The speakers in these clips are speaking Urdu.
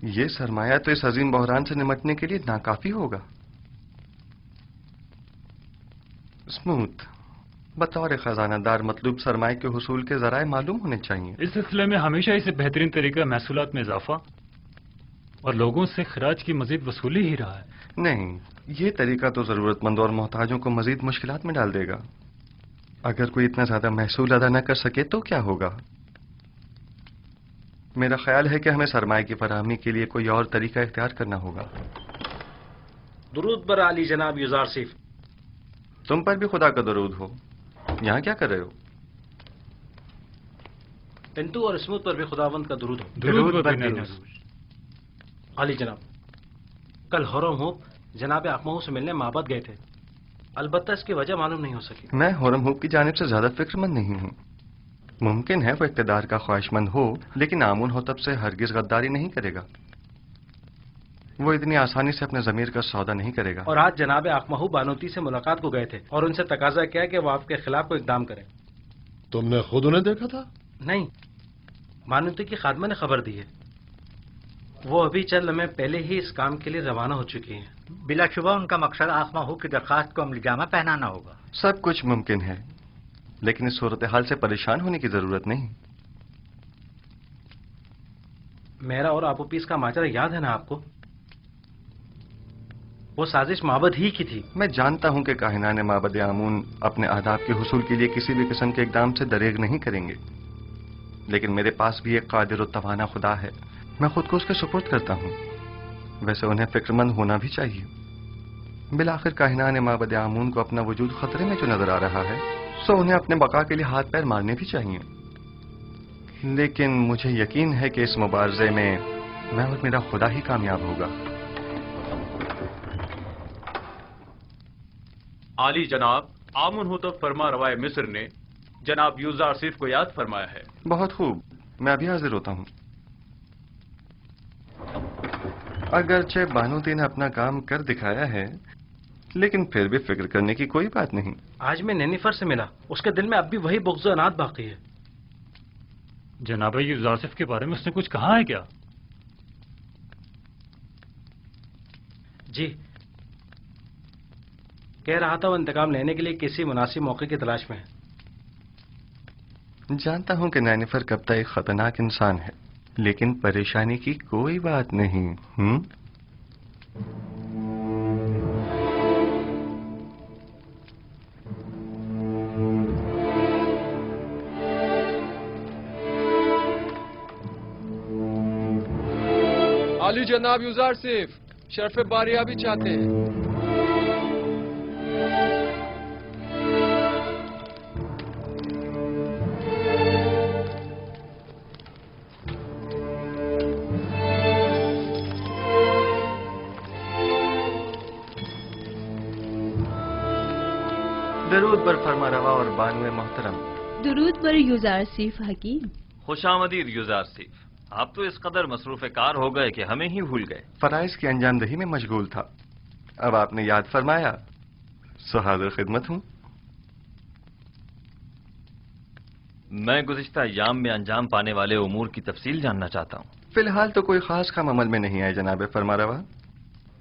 یہ سرمایہ تو اس عظیم بحران سے نمٹنے کے لیے ناکافی ہوگا۔ اسموتھ، بطور خزانہ دار مطلوب سرمایہ کے حصول کے ذرائع معلوم ہونے چاہیے۔ اس سلسلے میں ہمیشہ اسے بہترین طریقہ محصولات میں اضافہ اور لوگوں سے خراج کی مزید وصولی ہی رہا ہے۔ نہیں، یہ طریقہ تو ضرورت مندوں اور محتاجوں کو مزید مشکلات میں ڈال دے گا۔ اگر کوئی اتنا زیادہ محصول ادا نہ کر سکے تو کیا ہوگا؟ میرا خیال ہے کہ ہمیں سرمایہ کی فراہمی کے لیے کوئی اور طریقہ اختیار کرنا ہوگا۔ درود بر علی جناب یوزار سیف۔ تم پر بھی خدا کا درود ہو۔ یہاں کیا کر رہے ہو؟ پنٹو اور اسموتھ پر بھی خداوند کا درود ہو۔ درود بر نبی۔ علی جناب، کل ہورم ہوپ جناب اقمہو سے ملنے معبد گئے تھے، البتہ اس کی وجہ معلوم نہیں ہو سکی۔ میں ہورم ہوپ کی جانب سے زیادہ فکر مند نہیں ہوں۔ ممکن ہے وہ اقتدار کا خواہش مند ہو، لیکن آمون ہوتب سے ہرگز غداری نہیں کرے گا۔ وہ اتنی آسانی سے اپنے ضمیر کا سودا نہیں کرے گا۔ اور آج جناب اقمہو بانوتی سے ملاقات کو گئے تھے اور ان سے تقاضا کیا کہ وہ آپ کے خلاف کوئی اقدام کریں۔ تم نے خود انہیں دیکھا تھا؟ نہیں، بانوتی کی خادمہ نے خبر دی ہے۔ وہ ابھی چند لمحے پہلے ہی اس کام کے لیے روانہ ہو چکی ہیں۔ بلا شبہ ان کا مقصد اقمہو کی درخواست کو عملی جامہ پہنانا ہوگا۔ سب کچھ ممکن ہے، لیکن اس صورتحال سے پریشان ہونے کی ضرورت نہیں۔ میرا اور آپو پیس کا ماجرا یاد ہے نا آپ کو؟ وہ سازش معبد ہی کی تھی۔ میں جانتا ہوں کہ کاہنان معبد آمون اپنے اہداف کے حصول کے لیے کسی بھی قسم کے اقدام سے دریغ نہیں کریں گے، لیکن میرے پاس بھی ایک قادر و توانا خدا ہے، میں خود کو اس کے سپرد کرتا ہوں۔ ویسے انہیں فکر مند ہونا بھی چاہیے۔ بالآخر کاہنان معبد آمون کو اپنا وجود خطرے میں جو نظر آ رہا ہے، سو انہیں اپنے بقا کے لیے ہاتھ پیر مارنے بھی چاہیے۔ لیکن مجھے یقین ہے کہ اس مبارزے میں میں اور میرا خدا ہی کامیاب ہوگا۔ عالی جناب، آمون ہوتب فرما روائے مصر نے جناب یوزار سیف کو یاد فرمایا ہے۔ بہت خوب، میں ابھی حاضر ہوتا ہوں۔ اگرچہ بانوتی نے اپنا کام کر دکھایا ہے، لیکن پھر بھی فکر کرنے کی کوئی بات نہیں۔ آج میں نینیفر سے ملا، اس کے دل میں اب بھی وہی بغض و عناد باقی ہے۔ جناب یوزاسف کے بارے میں اس نے کچھ کہا ہے کیا؟ جی، کہہ رہا تھا وہ انتقام لینے کے لیے کسی مناسب موقع کی تلاش میں ہے۔ جانتا ہوں کہ نینیفر کپتا ایک خطرناک انسان ہے، لیکن پریشانی کی کوئی بات نہیں۔ علی جناب یوزار سیف شرف باریابی چاہتے ہیں۔ درود بر فرما روا اور بانوے محترم۔ درود بر یوزار سیف حکیم۔ خوش آمدید یوزار سیف۔ آپ تو اس قدر مصروف کار ہو گئے کہ ہمیں ہی بھول گئے۔ فرائض کی انجام دہی میں مشغول تھا، اب آپ نے یاد فرمایا، سو حاضر خدمت ہوں۔ میں گزشتہ ایام میں انجام پانے والے امور کی تفصیل جاننا چاہتا ہوں۔ فی الحال تو کوئی خاص کام عمل میں نہیں آئے جناب فرما روا۔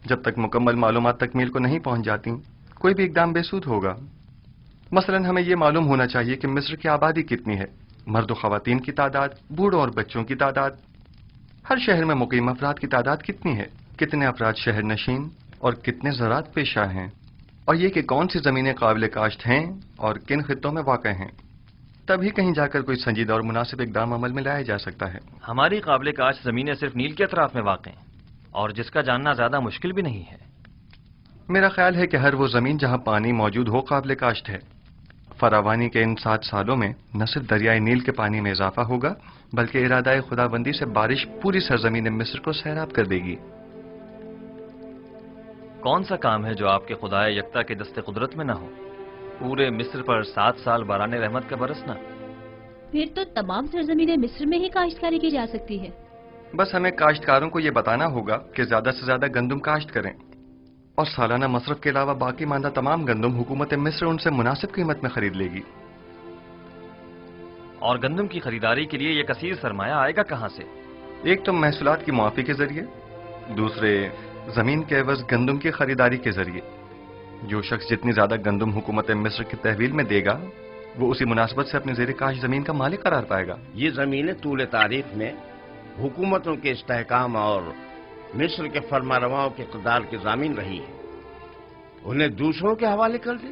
جب تک مکمل معلومات تکمیل کو نہیں پہنچ جاتی، کوئی بھی اقدام بے سود ہوگا۔ مثلا ہمیں یہ معلوم ہونا چاہیے کہ مصر کی آبادی کتنی ہے، مرد و خواتین کی تعداد، بوڑھوں اور بچوں کی تعداد، ہر شہر میں مقیم افراد کی تعداد کتنی ہے، کتنے افراد شہر نشین اور کتنے زراعت پیشہ ہیں، اور یہ کہ کون سی زمینیں قابل کاشت ہیں اور کن خطوں میں واقع ہیں۔ تبھی کہیں جا کر کوئی سنجیدہ اور مناسب اقدام عمل میں لایا جا سکتا ہے۔ ہماری قابل کاشت زمینیں صرف نیل کے اطراف میں واقع ہیں، اور جس کا جاننا زیادہ مشکل بھی نہیں ہے۔ میرا خیال ہے کہ ہر وہ زمین جہاں پانی موجود ہو قابل کاشت ہے۔ فراوانی کے ان 7 سالوں میں نہ صرف دریائے نیل کے پانی میں اضافہ ہوگا، بلکہ ارادہ خدا بندی سے بارش پوری سرزمین مصر کو سیراب کر دے گی۔ کون سا کام ہے جو آپ کے خدائے یکتا کے دست قدرت میں نہ ہو؟ پورے مصر پر 7 سال باران رحمت کا برسنا۔ پھر تو تمام سرزمین مصر میں ہی کاشتکاری کی جا سکتی ہے۔ بس ہمیں کاشتکاروں کو یہ بتانا ہوگا کہ زیادہ سے زیادہ گندم کاشت کریں، اور سالانہ مصرف کے علاوہ باقی ماندہ تمام گندم حکومت مصر ان سے مناسب قیمت میں خرید لے گی۔ اور گندم کی خریداری کے لیے یہ کثیر سرمایہ آئے گا کہاں سے؟ ایک تو محصولات کی معافی کے ذریعے، دوسرے زمین کے عوض گندم کی خریداری کے ذریعے۔ جو شخص جتنی زیادہ گندم حکومت مصر کی تحویل میں دے گا وہ اسی مناسبت سے اپنی زیر کاش زمین کا مالک قرار پائے گا۔ یہ زمینیں طول تاریخ میں حکومتوں کے استحکام اور مصر کے فرما رواؤں کے اقتدار کی ضامن رہی ہیں، انہیں دوسروں کے حوالے کر دیں۔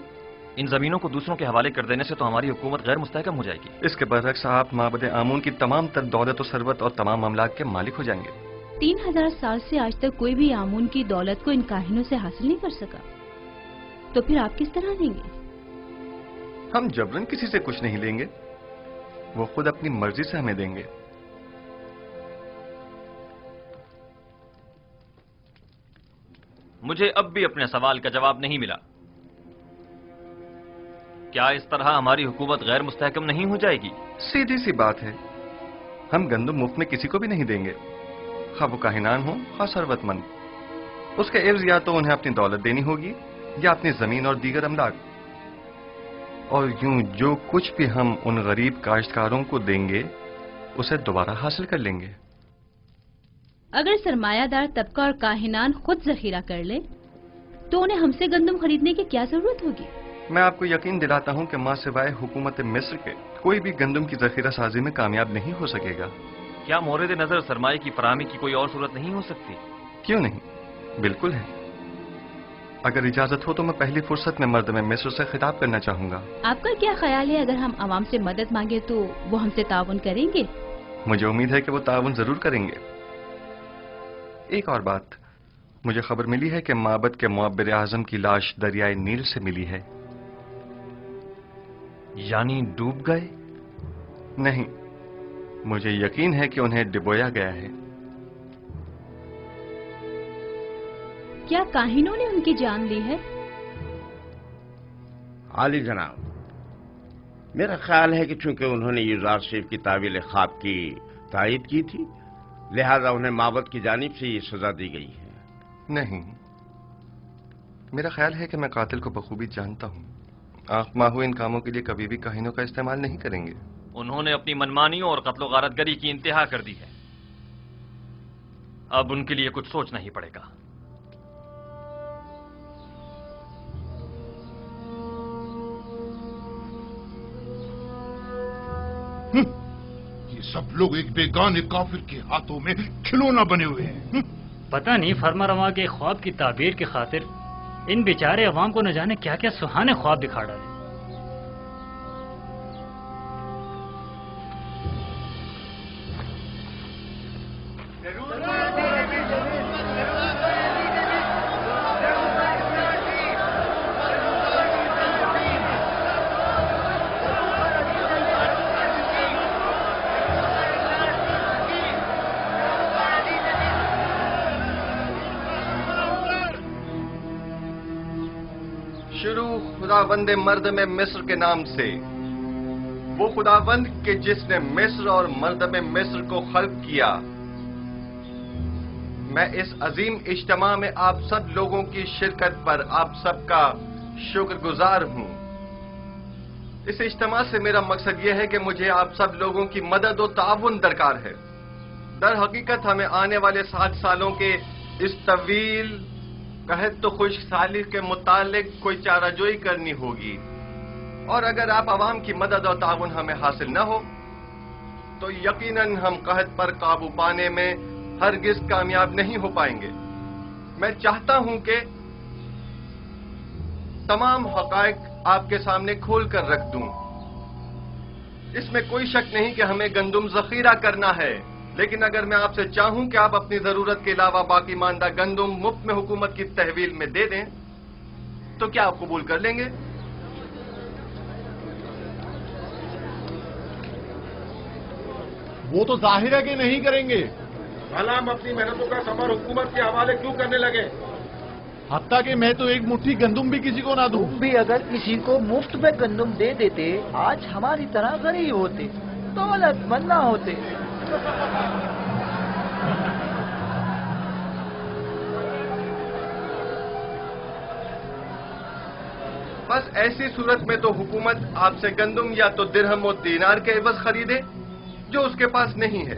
ان زمینوں کو دوسروں کے حوالے کر دینے سے تو ہماری حکومت غیر مستحکم ہو جائے گی۔ اس کے برعکس آپ معبد آمون کی تمام تر دولت و ثروت اور تمام املاک کے مالک ہو جائیں گے۔ 3000 سال سے آج تک کوئی بھی آمون کی دولت کو ان کاہنوں سے حاصل نہیں کر سکا، تو پھر آپ کس طرح لیں گے؟ ہم جبرن کسی سے کچھ نہیں لیں گے، وہ خود اپنی مرضی سے ہمیں دیں گے۔ مجھے اب بھی اپنے سوال کا جواب نہیں ملا۔ کیا اس طرح ہماری حکومت غیر مستحکم نہیں ہو جائے گی؟ سیدھی سی بات ہے، ہم گندم مفت میں کسی کو بھی نہیں دیں گے، خواہ وہ کاہنان ہوں خواہ ثروت مند۔ اس کے عوض یا تو انہیں اپنی دولت دینی ہوگی یا اپنی زمین اور دیگر املاک، اور یوں جو کچھ بھی ہم ان غریب کاشتکاروں کو دیں گے اسے دوبارہ حاصل کر لیں گے۔ اگر سرمایہ دار طبقہ اور کاہنان خود ذخیرہ کر لیں تو انہیں ہم سے گندم خریدنے کی کیا ضرورت ہوگی؟ میں آپ کو یقین دلاتا ہوں کہ ماں سوائے حکومت مصر کے کوئی بھی گندم کی ذخیرہ سازی میں کامیاب نہیں ہو سکے گا۔ کیا مورد نظر سرمایہ کی فراہمی کی کوئی اور صورت نہیں ہو سکتی؟ کیوں نہیں، بالکل ہے۔ اگر اجازت ہو تو میں پہلی فرصت میں مردم مصر سے خطاب کرنا چاہوں گا۔ آپ کا کیا خیال ہے اگر ہم عوام سے مدد مانگے تو وہ ہم سے تعاون کریں گے؟ مجھے امید ہے کہ وہ تعاون ضرور کریں گے۔ ایک اور بات، مجھے خبر ملی ہے کہ معبد کے معبر اعظم کی لاش دریائے نیل سے ملی ہے۔ یعنی ڈوب گئے؟ نہیں، مجھے یقین ہے کہ انہیں ڈبویا گیا ہے۔ کیا کاہنوں نے ان کی جان لی ہے؟ عالی جناب، میرا خیال ہے کہ چونکہ انہوں نے یوزار شریف کی تعویل خواب کی تائید کی تھی لہذا انہیں معبد کی جانب سے یہ سزا دی گئی ہے۔ نہیں، میرا خیال ہے کہ میں قاتل کو بخوبی جانتا ہوں۔ آنکھ ماہو ان کاموں کے لیے کبھی بھی کاہنوں کا استعمال نہیں کریں گے۔ انہوں نے اپنی منمانیوں اور قتل و غارت گری کی انتہا کر دی ہے، اب ان کے لیے کچھ سوچنا ہی پڑے گا۔ یہ سب لوگ ایک بیگانے کافر کے ہاتھوں میں کھلونا بنے ہوئے ہیں۔ پتہ نہیں فرما رواں کے خواب کی تعبیر کی خاطر ان بیچارے عوام کو نہ جانے کیا کیا سہانے خواب دکھا ڈالے۔ شروع خداوند مرد میں مصر کے نام سے، وہ خداوند کہ جس نے مصر اور مرد میں مصر کو خلق کیا۔ میں اس عظیم اجتماع میں آپ سب لوگوں کی شرکت پر آپ سب کا شکر گزار ہوں۔ اس اجتماع سے میرا مقصد یہ ہے کہ مجھے آپ سب لوگوں کی مدد و تعاون درکار ہے۔ در حقیقت ہمیں آنے والے 7 سالوں کے اس طویل قحط و خشک سالی کے متعلق کوئی چارہ جوئی کرنی ہوگی، اور اگر آپ عوام کی مدد اور تعاون ہمیں حاصل نہ ہو تو یقیناً ہم قحط پر قابو پانے میں ہرگز کامیاب نہیں ہو پائیں گے۔ میں چاہتا ہوں کہ تمام حقائق آپ کے سامنے کھول کر رکھ دوں۔ اس میں کوئی شک نہیں کہ ہمیں گندم ذخیرہ کرنا ہے، لیکن اگر میں آپ سے چاہوں کہ آپ اپنی ضرورت کے علاوہ باقی ماندہ گندم مفت میں حکومت کی تحویل میں دے دیں تو کیا آپ قبول کر لیں گے؟ وہ تو ظاہر ہے کہ نہیں کریں گے۔ بھلا ہم اپنی محنتوں کا ثمر حکومت کے حوالے کیوں کرنے لگے؟ حتیٰ کہ میں تو ایک مٹھی گندم بھی کسی کو نہ دوں۔ تم بھی اگر کسی کو مفت میں گندم دے دیتے آج ہماری طرح غریب ہوتے، دولت مند نہ ہوتے۔ بس ایسی صورت میں تو حکومت آپ سے گندم یا تو درہم و دینار کے عوض خریدے جو اس کے پاس نہیں ہے،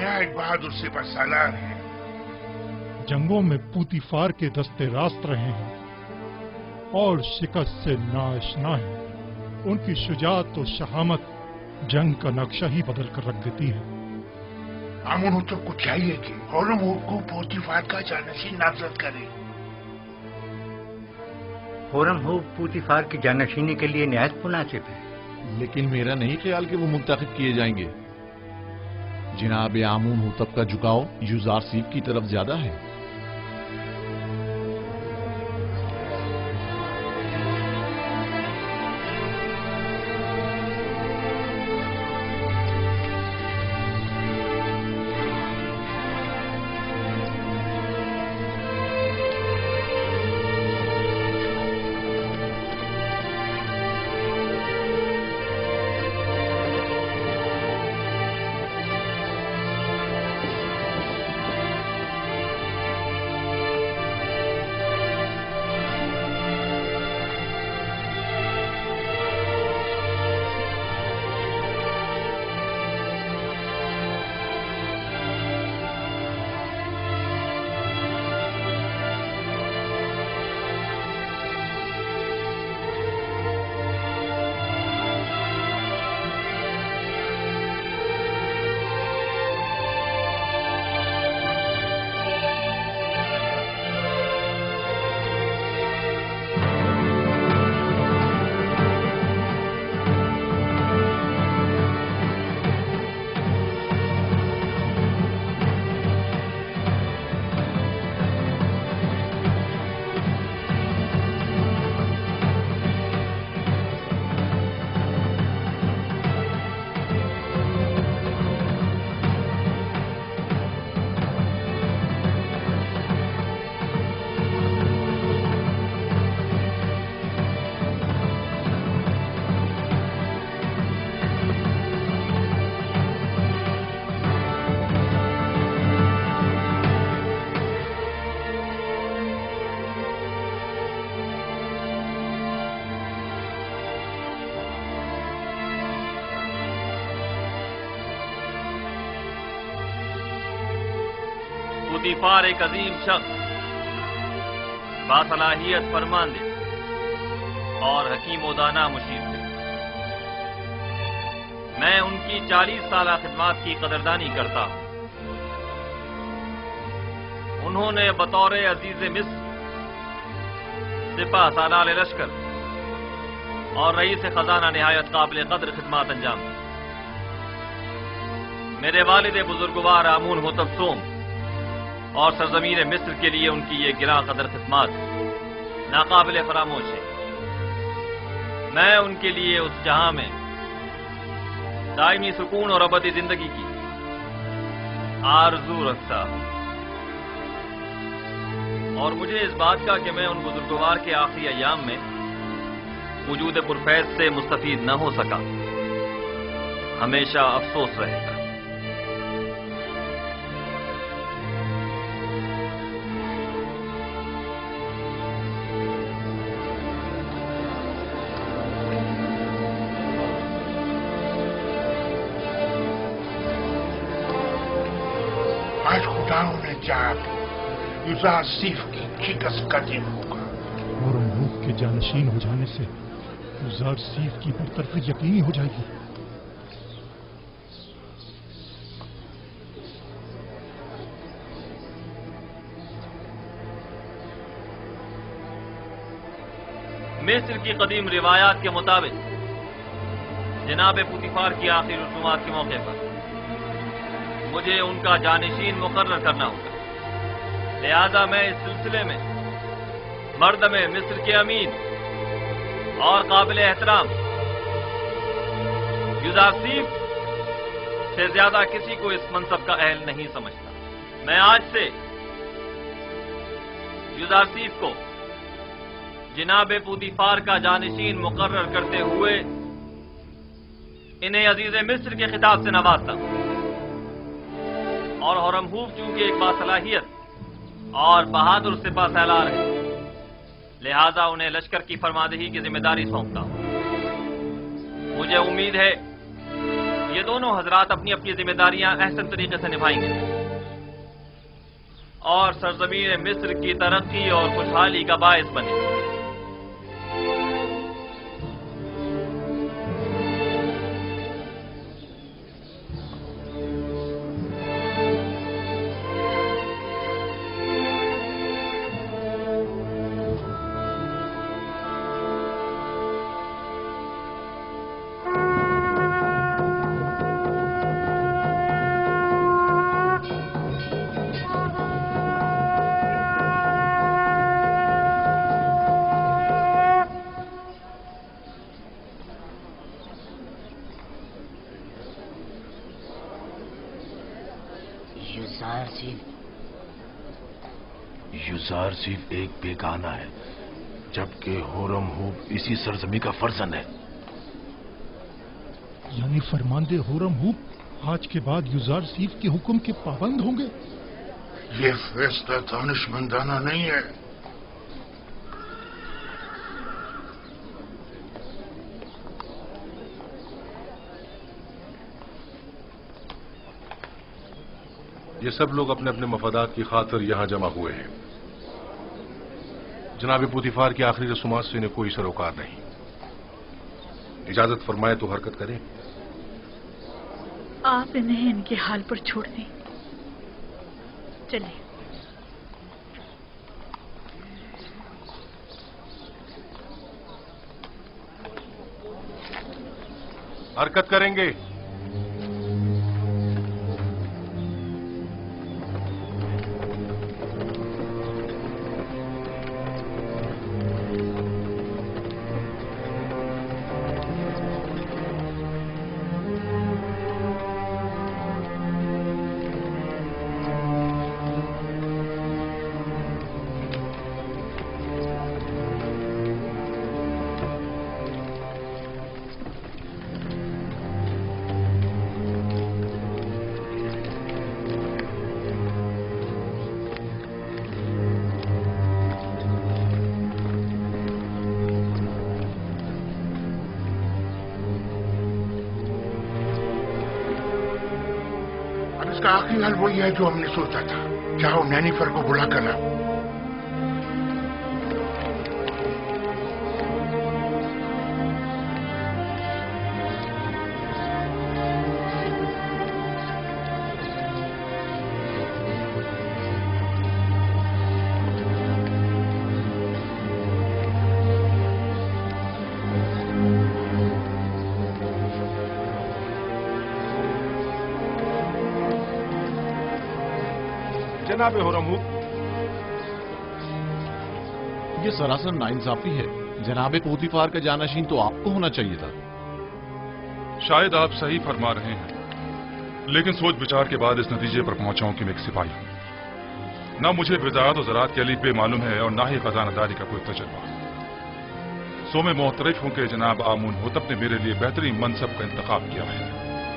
نہایت بہادر سپہ سالار ہیں. جنگوں میں پوتیفار کے دستے راست رہے ہیں اور شکست سے ناآشنا ہیں. ان کی شجاعت و شہامت جنگ کا نقشہ ہی بدل کر رکھ دیتی ہے. آمون ہوتب کو چاہیے کہ ہورمزب کو پوتیفار کا جانشین نامزد کرے. ہورمزب پوتیفار کی جانشینی کے لیے نہایت مناسب ہے. لیکن میرا نہیں خیال کہ وہ منتخب کیے جائیں گے. جناب آمون ہوتب کا جھکاؤ یوزارسیف کی طرف زیادہ ہے. پوتیفار ایک عظیم شخص، باصلاحیت فرماندے اور حکیم و دانا مشیر تھے. میں ان کی 40 سالہ خدمات کی قدردانی کرتا ہوں. انہوں نے بطور عزیز مصر، سپہ سالار لشکر اور رئیس خزانہ نہایت قابل قدر خدمات انجام دی. میرے والد بزرگوار آمون ہوتب سوم اور سرزمین مصر کے لیے ان کی یہ گراں قدر خدمات ناقابل فراموش ہے. میں ان کے لیے اس جہاں میں دائمی سکون اور ابدی زندگی کی آرزو رکھتا ہوں، اور مجھے اس بات کا کہ میں ان بزرگوار کے آخری ایام میں وجود پرفیض سے مستفید نہ ہو سکا ہمیشہ افسوس رہے گا. آج خداؤں نے چاہا کہ یوزارسیف کی شکست کا دن ہوگا. ہورمزب کے جانشین ہو جانے سے یوزارسیف کی برطرفی یقینی ہو جائے گی. مصر کی قدیم روایات کے مطابق جناب پوتیفار کی آخری رسومات کے موقع پر مجھے ان کا جانشین مقرر کرنا ہوگا. لہذا میں اس سلسلے میں مردم مصر کے امین اور قابل احترام یوزارسیف سے زیادہ کسی کو اس منصب کا اہل نہیں سمجھتا. میں آج سے یوزارسیف کو جناب پوتیفار کا جانشین مقرر کرتے ہوئے انہیں عزیز مصر کے خطاب سے نوازتا ہوں. اور ہورمزب چونکہ ایک باصلاحیت اور بہادر سپہ سالار ہے، لہذا انہیں لشکر کی فرماندہی کی ذمہ داری سونپتا ہوں. مجھے امید ہے یہ دونوں حضرات اپنی اپنی ذمہ داریاں احسن طریقے سے نبھائیں گے اور سرزمین مصر کی ترقی اور خوشحالی کا باعث بنے. یوزارسیف ایک بیگانہ ہے جبکہ ہورم ہوپ اسی سرزمین کا فرزند ہے. یعنی فرماندے ہورم ہوپ آج کے بعد یوزارسیف کے حکم کے پابند ہوں گے؟ یہ فیصلہ دانشمندانہ نہیں ہے. یہ سب لوگ اپنے اپنے مفادات کی خاطر یہاں جمع ہوئے ہیں. جناب پوتیفار کی آخری رسومات سے انہیں کوئی سروکار نہیں. اجازت فرمائے تو حرکت کریں. آپ انہیں ان کے حال پر چھوڑ دیں. چلیں. حرکت کریں گے. اس کا آخری حل وہی ہے جو ہم نے سوچا تھا. چاہو نینیفر کو بلا کر لاؤ. جناب ہورم ہوپ، یہ سراسر ناانصافی ہے. جناب پوتیفار کا جانشین تو آپ کو ہونا چاہیے تھا. شاید آپ صحیح فرما رہے ہیں، لیکن سوچ بچار کے بعد اس نتیجے پر پہنچا ہوں کہ میں ایک سپاہی ہوں. نہ مجھے وزارت و زراعت کے الف بے معلوم ہے اور نہ ہی خزانہ داری کا کوئی تجربہ. سو میں معترف ہوں کہ جناب آمون ہوتب نے میرے لیے بہترین منصب کا انتخاب کیا ہے.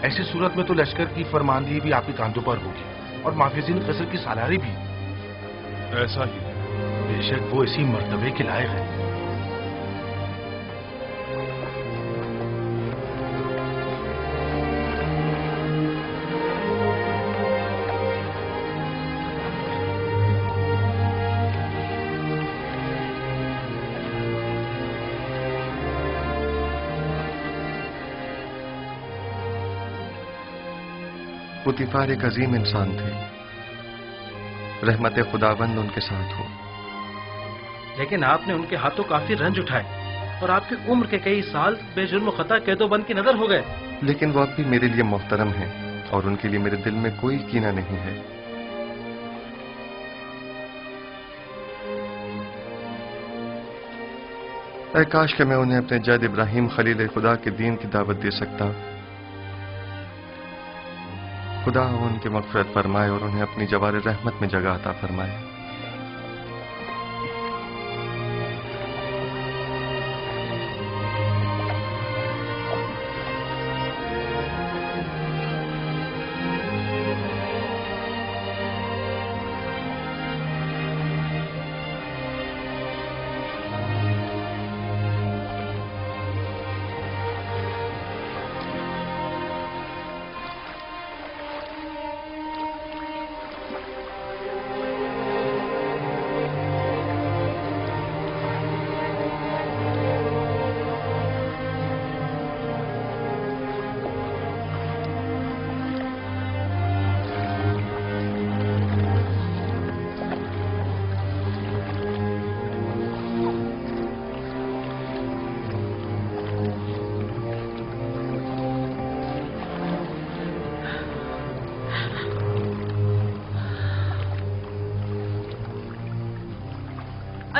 ایسی صورت میں تو لشکر کی فرماندہی بھی آپ کے کاندھوں پر ہوگی اور محافظین قصر کی سالاری بھی. ایسا ہی ہے. بے شک وہ اسی مرتبے کے لائق ہے. پوتیفار ایک عظیم انسان تھے. رحمت خداوند ان کے ساتھ ہو. لیکن آپ نے ان کے ہاتھوں کافی رنج اٹھائے اور آپ کی عمر کے کئی سال بے جرم و خطا قید و بند کی نظر ہو گئے. لیکن وہ اب بھی میرے لیے محترم ہیں اور ان کے لیے میرے دل میں کوئی کینہ نہیں ہے. اے کاش کہ میں انہیں اپنے جد ابراہیم خلیل خدا کے دین کی دعوت دے سکتا. خدا ان کی مغفرت فرمائے اور انہیں اپنی جوار رحمت میں جگہ عطا فرمائے.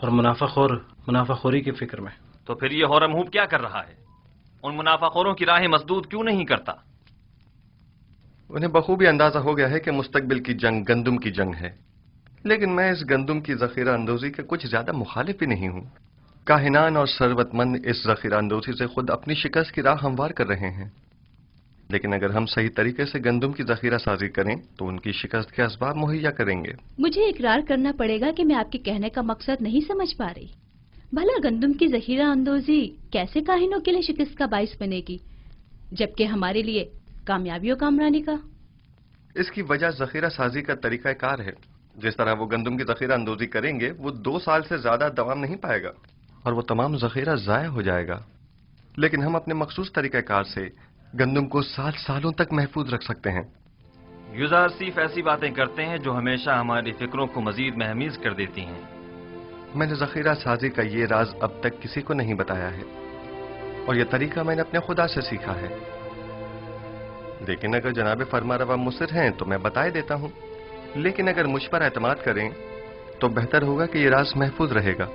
اور منافع خوری کی فکر میں. تو پھر یہ ہورم ہوپ کیا کر رہا ہے؟ ان منافع خوروں کی راہیں مسدود کیوں نہیں کرتا؟ انہیں بخوبی اندازہ ہو گیا ہے کہ مستقبل کی جنگ گندم کی جنگ ہے، لیکن میں اس گندم کی ذخیرہ اندوزی کے کچھ زیادہ مخالف ہی نہیں ہوں. کاہنان اور ثروت مند اس ذخیرہ اندوزی سے خود اپنی شکست کی راہ ہموار کر رہے ہیں، لیکن اگر ہم صحیح طریقے سے گندم کی ذخیرہ سازی کریں تو ان کی شکست کے اسباب مہیا کریں گے. مجھے اقرار کرنا پڑے گا کہ میں آپ کے کہنے کا مقصد نہیں سمجھ پا رہی. بھلا گندم کی ذخیرہ اندوزی کیسے کاہنوں کے لیے شکست کا باعث بنے گی جبکہ ہمارے لیے کامیابی و کامرانی کا؟ اس کی وجہ ذخیرہ سازی کا طریقہ کار ہے. جس طرح وہ گندم کی ذخیرہ اندوزی کریں گے وہ 2 سال سے زیادہ دوام نہیں پائے گا اور وہ تمام ذخیرہ ضائع ہو جائے گا، لیکن ہم اپنے مخصوص طریقہ کار سے گندم کو سالوں تک محفوظ رکھ سکتے ہیں. یوزار سیف ایسی باتیں کرتے ہیں جو ہمیشہ ہماری فکروں کو مزید مہمیز کر دیتی ہیں. میں نے ذخیرہ سازی کا یہ راز اب تک کسی کو نہیں بتایا ہے اور یہ طریقہ میں نے اپنے خدا سے سیکھا ہے، لیکن اگر جناب فرمانروا مصر ہیں تو میں بتائے دیتا ہوں. لیکن اگر مجھ پر اعتماد کریں تو بہتر ہوگا کہ یہ راز محفوظ رہے گا.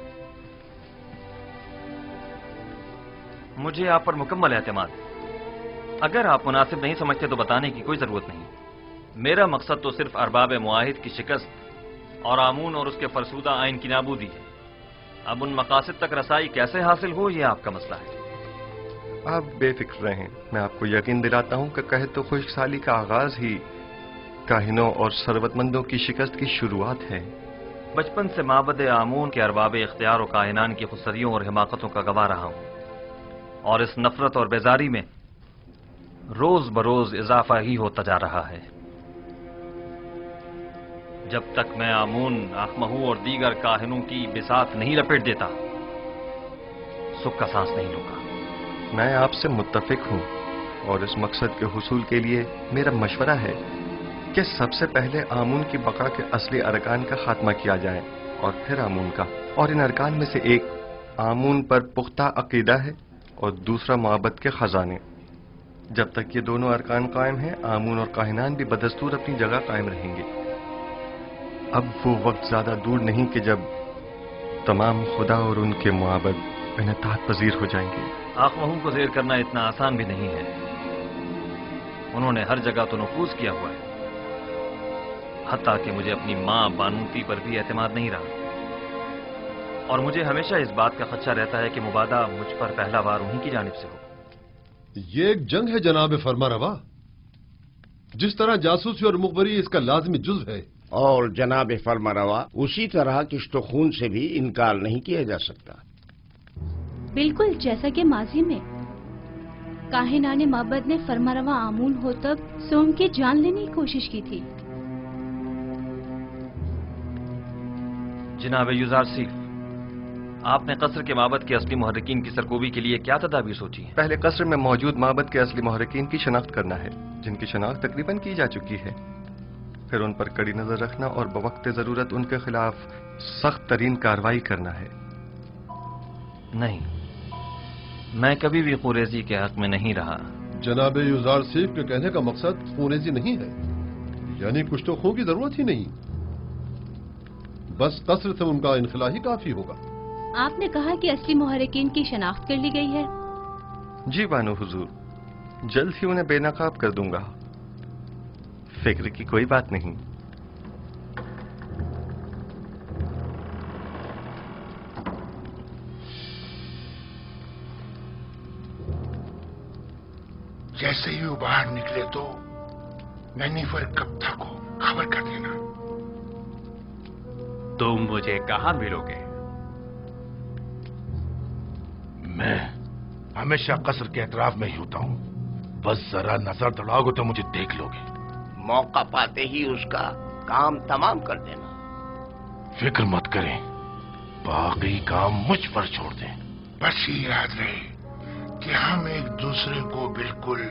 مجھے آپ پر مکمل اعتماد ہے. اگر آپ مناسب نہیں سمجھتے تو بتانے کی کوئی ضرورت نہیں. میرا مقصد تو صرف ارباب معاہد کی شکست اور آمون اور اس کے فرسودہ آئین کی نابودی ہے. اب ان مقاصد تک رسائی کیسے حاصل ہو یہ آپ کا مسئلہ ہے. آپ بے فکر رہیں، میں آپ کو یقین دلاتا ہوں کہ قحط و خشک سالی کا آغاز ہی کاہنوں اور ثروت مندوں کی شکست کی شروعات ہے. بچپن سے معبد آمون کے ارباب اختیار و کاہنان کی خودسریوں اور حماقتوں کا گواہ رہا ہوں، اور اس نفرت اور بیزاری میں روز بروز اضافہ ہی ہوتا جا رہا ہے. جب تک میں آمون، آخمہو اور دیگر کاہنوں کی بساط نہیں لپیٹ دیتا سکھ کا سانس نہیں لوں گا. میں آپ سے متفق ہوں اور اس مقصد کے حصول کے لیے میرا مشورہ ہے کہ سب سے پہلے آمون کی بقا کے اصلی ارکان کا خاتمہ کیا جائے اور پھر آمون کا. اور ان ارکان میں سے ایک آمون پر پختہ عقیدہ ہے اور دوسرا معبد کے خزانے. جب تک یہ دونوں ارکان قائم ہیں آمون اور کاہنان بھی بدستور اپنی جگہ قائم رہیں گے. اب وہ وقت زیادہ دور نہیں کہ جب تمام خدا اور ان کے معبد انعطاف پذیر ہو جائیں گے. آخمہو کو زیر کرنا اتنا آسان بھی نہیں ہے. انہوں نے ہر جگہ تو نفوذ کیا ہوا ہے، حتیٰ کہ مجھے اپنی ماں بانوتی پر بھی اعتماد نہیں رہا، اور مجھے ہمیشہ اس بات کا خدشہ رہتا ہے کہ مبادہ مجھ پر پہلا وار انہی کی جانب سے ہو. یہ ایک جنگ ہے جناب فرمانروا. جس طرح جاسوسی اور مخبری اس کا لازمی جزو ہے، اور جناب فرمانروا اسی طرح کشت و خون سے بھی انکار نہیں کیا جا سکتا. بالکل جیسا کہ ماضی میں کاہنان معبد نے فرمانروا آمون ہوتب سوم کی جان لینے کی کوشش کی تھی. جناب یوزار سیف، آپ نے قصر کے معبد کے اصلی محرکین کی سرکوبی کے لیے کیا تدابیر سوچی ہیں؟ پہلے قصر میں موجود معبد کے اصلی محرکین کی شناخت کرنا ہے، جن کی شناخت تقریباً کی جا چکی ہے. پھر ان پر کڑی نظر رکھنا اور بوقت ضرورت ان کے خلاف سخت ترین کارروائی کرنا ہے. نہیں، میں کبھی بھی خوریزی کے حق میں نہیں رہا. جناب یوزار سیف کے کہنے کا مقصد خوریزی نہیں ہے، یعنی کشت و خون کی ضرورت ہی نہیں، بس قصر سے ان کا انخلا ہی کافی ہوگا. آپ نے کہا کہ اصلی محرکین کی شناخت کر لی گئی ہے؟ جی بانو حضور، جلد ہی انہیں بے نقاب کر دوں گا، فکر کی کوئی بات نہیں. جیسے ہی وہ باہر نکلے تو نینیفر کپتھا کو خبر کر دینا. تم مجھے کہاں ملو گے؟ میں ہمیشہ قصر کے اطراف میں ہی ہوتا ہوں، بس ذرا نظر دوڑاؤ گے تو مجھے دیکھ لو گے. موقع پاتے ہی اس کا کام تمام کر دینا. فکر مت کریں، باقی کام مجھ پر چھوڑ دیں. بس یہ یاد رہے کہ ہم ایک دوسرے کو بالکل